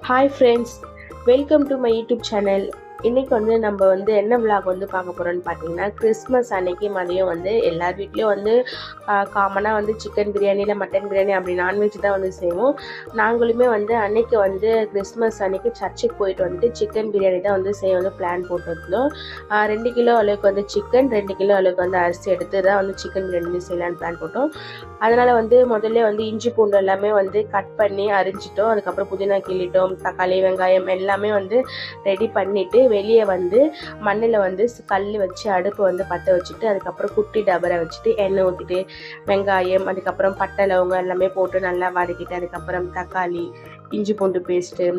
Hi friends, welcome to my YouTube channel. இன்னைக்கு வந்து நம்ம வந்து என்ன விளாக் வந்து பார்க்க போகிறோம்னு பார்த்தீங்கன்னா, கிறிஸ்மஸ் அன்னைக்கு மதியம் வந்து எல்லார் வீட்லேயும் வந்து காமனாக வந்து சிக்கன் பிரியாணி இல்லை மட்டன் பிரியாணி அப்படி நான்வெஜ் தான் வந்து செய்வோம். நாங்களுமே வந்து அன்னைக்கு வந்து கிறிஸ்மஸ் அன்னைக்கு சர்ச்சுக்கு போயிட்டு வந்துட்டு சிக்கன் பிரியாணி தான் வந்து செய்ய வந்து பிளான் போட்டிருந்தோம். 2 கிலோ அளவுக்கு வந்து சிக்கன், 2 கிலோ அளவுக்கு வந்து அரிசி எடுத்து தான் வந்து சிக்கன் பிரியாணி செய்யலான்னு பிளான் போட்டோம். அதனால் வந்து முதல்ல வந்து இஞ்சி பூண்டு எல்லாமே வந்து கட் பண்ணி அரிஞ்சிட்டோம். அதுக்கப்புறம் புதினா கிள்ளிட்டோம், தக்காளி வெங்காயம் எல்லாமே வந்து ரெடி பண்ணிவிட்டு வெளியே வந்து மண்ணில் வந்து கல் வச்சு அடுப்பு வந்து பற்ற வச்சுட்டு அதுக்கப்புறம் குட்டி டபரை வச்சுட்டு எண்ணெய் ஊற்றிட்டு வெங்காயம் அதுக்கப்புறம் பட்டை லவங்கம் எல்லாமே போட்டு நல்லா வதக்கிட்டு அதுக்கப்புறம் தக்காளி இஞ்சி பூண்டு பேஸ்ட்டு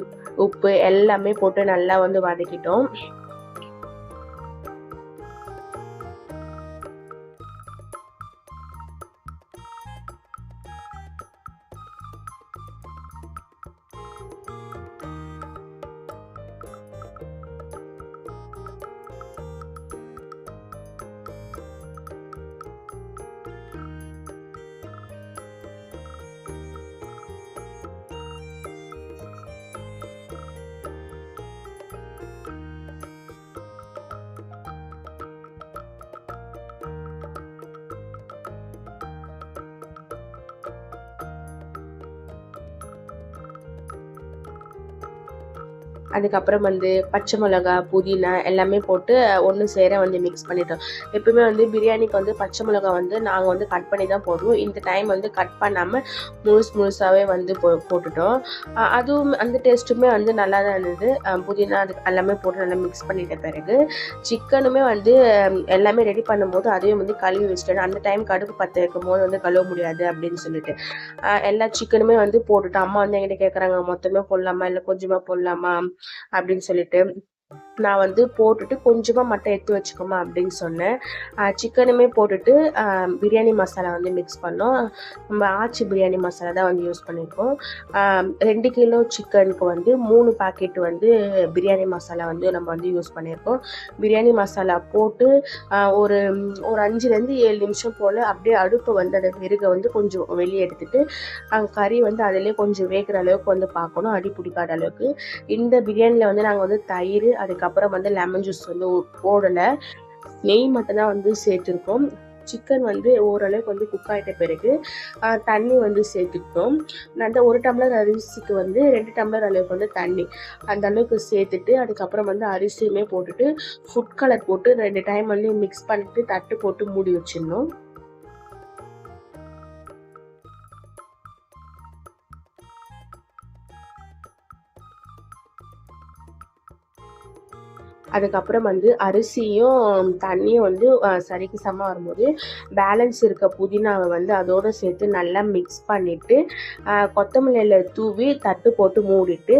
உப்பு எல்லாமே போட்டு நல்லா வந்து வதக்கிட்டோம். அதுக்கப்புறம் வந்து பச்சை மிளகா புதினா எல்லாமே போட்டு ஒன்று சேர வந்து மிக்ஸ் பண்ணிட்டோம். எப்பவுமே வந்து பிரியாணிக்கு வந்து பச்சை மிளகா வந்து நாங்கள் வந்து கட் பண்ணி தான் போடுவோம். இந்த டைம் வந்து கட் பண்ணாமல் முழுசாகவே வந்து போட்டுட்டோம். அதுவும் அந்த டேஸ்ட்டுமே வந்து நல்லா தான் இருந்தது. புதினா அது எல்லாமே போட்டு நல்லா மிக்ஸ் பண்ணிட்ட பிறகு சிக்கனுமே வந்து எல்லாமே ரெடி பண்ணும்போது அதையும் வந்து கழுவி வச்சுட்டேன். அந்த டைம் கடுப்பு பற்ற வைக்கும் போது வந்து கழுவ முடியாது அப்படின்னு சொல்லிட்டு எல்லா சிக்கனுமே வந்து போட்டுட்டோம். அம்மா வந்து என்கிட்ட கேட்குறாங்க, மொத்தமே போடலாமா இல்லை கொஞ்சமாக போடலாமா அப்படின்னு சொல்லிட்டு நான் வந்து போட்டுட்டு கொஞ்சமாக மட்டும் எடுத்து வச்சுக்கோமா அப்படின்னு சொன்னேன். சிக்கனுமே போட்டுட்டு பிரியாணி மசாலா வந்து மிக்ஸ் பண்ணோம். நம்ம ஆச்சி பிரியாணி மசாலா தான் வந்து யூஸ் பண்ணியிருக்கோம். 2 கிலோ சிக்கனுக்கு வந்து 3 பாக்கெட் வந்து பிரியாணி மசாலா வந்து நம்ம வந்து யூஸ் பண்ணியிருக்கோம். பிரியாணி மசாலா போட்டு ஒரு 5லேருந்து 7 நிமிஷம் போல் அப்படியே அடுப்பை வந்து அந்த விறகை வந்து கொஞ்சம் வெளியே எடுத்துட்டு கறி வந்து அதிலே கொஞ்சம் வேகிற அளவுக்கு வந்து பார்க்கணும், அடி பிடிக்காத அளவுக்கு. இந்த பிரியாணியில் வந்து நாங்கள் வந்து தயிர் அதுக்கப்புறம் வந்து லெமன் ஜூஸ் வந்து போடலை, நெய் மட்டும்தான் வந்து சேர்த்துருக்கோம். சிக்கன் வந்து ஓரளவுக்கு வந்து குக் ஆகிட்ட பிறகு தண்ணி வந்து சேர்த்துக்கிட்டோம். அந்த 1 டம்ளர் அரிசிக்கு வந்து 2 டம்ளர் அளவுக்கு வந்து தண்ணி அந்த அளவுக்கு சேர்த்துட்டு அதுக்கப்புறம் வந்து அரிசியுமே போட்டுட்டு ஃபுட் கலர் போட்டு 2 டைம் வந்து மிக்ஸ் பண்ணிட்டு தட்டு போட்டு மூடி வச்சிடணும். அதுக்கப்புறம் வந்து அரிசியும் தண்ணியும் வந்து சரிக்கு சமமாக வரும்போது பேலன்ஸ் இருக்க புதினாவை வந்து அதோடு சேர்த்து நல்லா மிக்ஸ் பண்ணிவிட்டு கொத்தமல்லியில் தூவி தட்டு போட்டு மூடிட்டு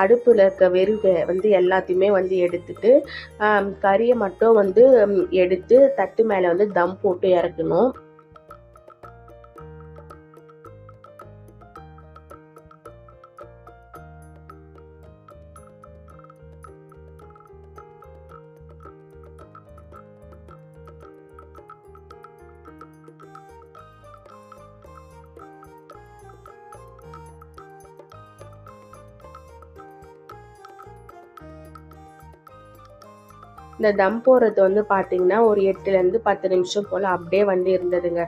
அடுப்பில் இருக்க வெறுகை வந்து எல்லாத்தையுமே வந்து எடுத்துட்டு கறியை மட்டும் வந்து எடுத்து தட்டு மேலே வந்து தம் போட்டு இறக்கணும். இந்த தம் போடுறது வந்து பார்த்தீங்கன்னா ஒரு 8லேருந்து 10 நிமிஷம் போல் அப்படியே வந்து இருந்ததுங்க.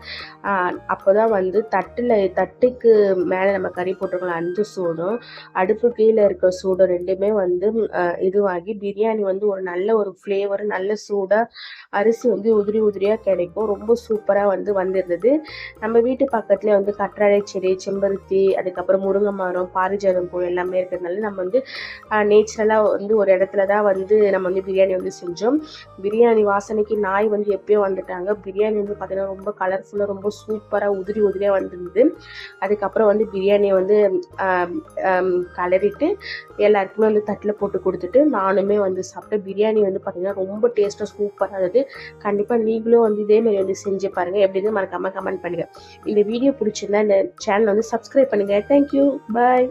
அப்போ தான் வந்து தட்டுக்கு மேலே நம்ம கறி போட்டிருக்கலாம் அந்த சூடும் அடுப்பு கீழே இருக்க சூடும் ரெண்டுமே வந்து இதுவாகி பிரியாணி வந்து ஒரு நல்ல ஒரு ஃப்ளேவர் நல்ல சூடாக அரிசி வந்து உதிரி உதிரியாக கிடைக்கும். ரொம்ப சூப்பராக வந்து வந்திருந்தது. நம்ம வீட்டு பக்கத்துலேயே வந்து கற்றாழை செடி, செம்பருத்தி, அதுக்கப்புறம் முருங்கை மரம், பாரிஜாதம் பூ எல்லாமே இருக்கிறதுனால நம்ம வந்து நேச்சுரலாக வந்து ஒரு இடத்துல தான் வந்து நம்ம வந்து பிரியாணி வந்து செஞ்சோம். பிரியாணி வாசனைக்கு நாய் வந்து எப்பயோ வந்துட்டாங்க. பிரியாணி வந்து பார்த்தீங்கன்னா ரொம்ப கலர்ஃபுல்லாக ரொம்ப சூப்பராக உதிரி உதிரியாக வந்துருந்தது. அதுக்கப்புறம் வந்து பிரியாணியை வந்து கலரிட்டு எல்லாருக்குமே வந்து தட்டில் போட்டு கொடுத்துட்டு நானுமே வந்து சாப்பிட்டேன். பிரியாணி வந்து பார்த்தீங்கன்னா ரொம்ப டேஸ்ட்டாக சூப்பராக இருந்தது. கண்டிப்பாக நீங்களும் வந்து இதேமாரி வந்து செஞ்சு பாருங்கள். எப்படின்னு மறக்காமல் கமெண்ட் பண்ணுங்கள். இந்த வீடியோ பிடிச்சிருந்தா இந்த சேனலை வந்து சப்ஸ்கிரைப் பண்ணுங்கள். தேங்க்யூ, பாய்.